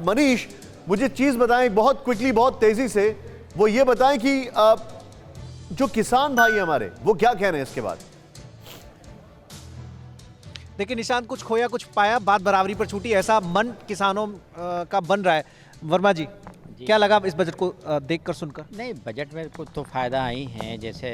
मनीष, मुझे चीज बताएं बहुत क्विकली, बहुत तेजी से, वो ये बताएं कि जो किसान भाई हमारे वो क्या कह रहे हैं इसके बाद। देखिए निशांत, कुछ खोया कुछ पाया, बात बराबरी पर छूटी, ऐसा मन किसानों का बन रहा है। वर्मा जी, क्या लगा इस बजट को देखकर सुनकर? नहीं, बजट में कुछ तो फ़ायदा आई हैं, जैसे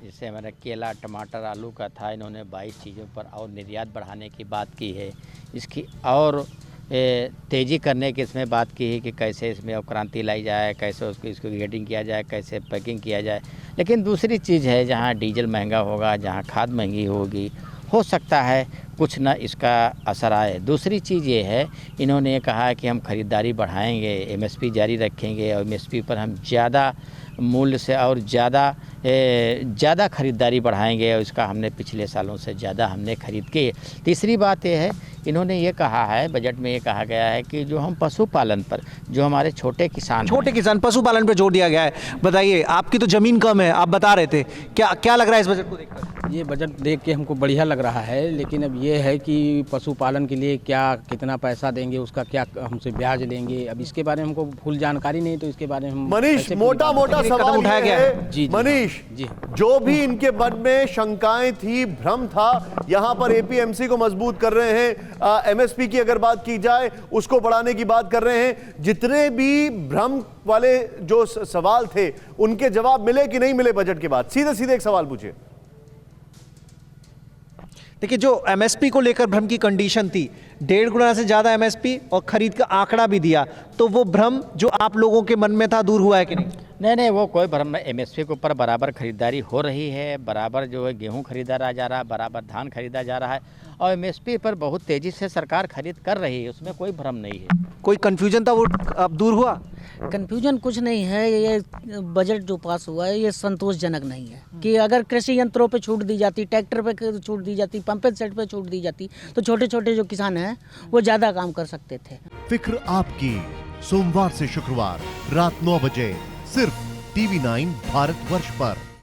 जैसे हमारा केला, टमाटर, आलू का था, इन्होंने 22 चीज़ों पर और निर्यात बढ़ाने की बात की है। इसकी और तेज़ी करने की इसमें बात की है कि कैसे इसमें और क्रांति लाई जाए, कैसे इसको ग्रेडिंग किया जाए, कैसे पैकिंग किया जाए। लेकिन दूसरी चीज़ है, जहाँ डीजल महंगा होगा, जहाँ खाद महंगी होगी, हो सकता है कुछ ना इसका असर आए। दूसरी चीज़ ये है, इन्होंने ये कहा है कि हम ख़रीदारी बढ़ाएंगे, एमएसपी जारी रखेंगे और एमएसपी पर हम ज़्यादा मूल्य से और ज़्यादा ख़रीदारी बढ़ाएंगे और इसका हमने पिछले सालों से ज़्यादा हमने खरीद के। तीसरी बात ये है, इन्होंने ये कहा है, बजट में ये कहा गया है कि जो हम पशुपालन पर, जो हमारे छोटे किसान पशुपालन पर जोर दिया गया है। बताइए, आपकी तो ज़मीन कम है, आप बता रहे थे, क्या लग रहा है इस बजट को देखकर? ये बजट देख के हमको बढ़िया लग रहा है, लेकिन अब ये है कि पशुपालन के लिए कितना पैसा देंगे, उसका क्या हमसे ब्याज लेंगे, अब इसके बारे में हमको फुल जानकारी नहीं, तो इसके बारे में हम मनीष, मोटा मोटा सवाल उठाया गया है। जी, मनीष जी, जो भी इनके मन में शंकाएं थी, भ्रम था, यहां पर एपीएमसी को मजबूत कर रहे हैं, एमएसपी की अगर बात की जाए उसको बढ़ाने की बात कर रहे हैं। जितने भी भ्रम वाले जो सवाल थे उनके जवाब मिले कि नहीं मिले बजट के बाद? सीधे सीधे एक सवाल पूछिए। देखिए, जो एमएसपी को लेकर भ्रम की कंडीशन थी, 1.5 गुना से ज्यादा एमएसपी और खरीद का आंकड़ा भी दिया, तो वो भ्रम जो आप लोगों के मन में था दूर हुआ है कि नहीं? नहीं, वो कोई भ्रम नहीं। एमएसपी के ऊपर बराबर खरीदारी हो रही है, बराबर जो है गेहूं खरीदा जा रहा है, बराबर धान खरीदा जा रहा है और एमएसपी पर बहुत तेज़ी से सरकार खरीद कर रही है, उसमें कोई भ्रम नहीं है। कोई कंफ्यूजन था, वो अब दूर हुआ? कन्फ्यूजन कुछ नहीं है। ये बजट जो पास हुआ है ये संतोषजनक नहीं है कि अगर कृषि यंत्रों पे छूट दी जाती, ट्रैक्टर पे छूट दी जाती, पंपिंग सेट पे छूट दी जाती, तो छोटे छोटे जो किसान हैं वो ज़्यादा काम कर सकते थे। फिक्र आपकी, सोमवार से शुक्रवार रात 9 बजे सिर्फ TV9 भारतवर्ष पर।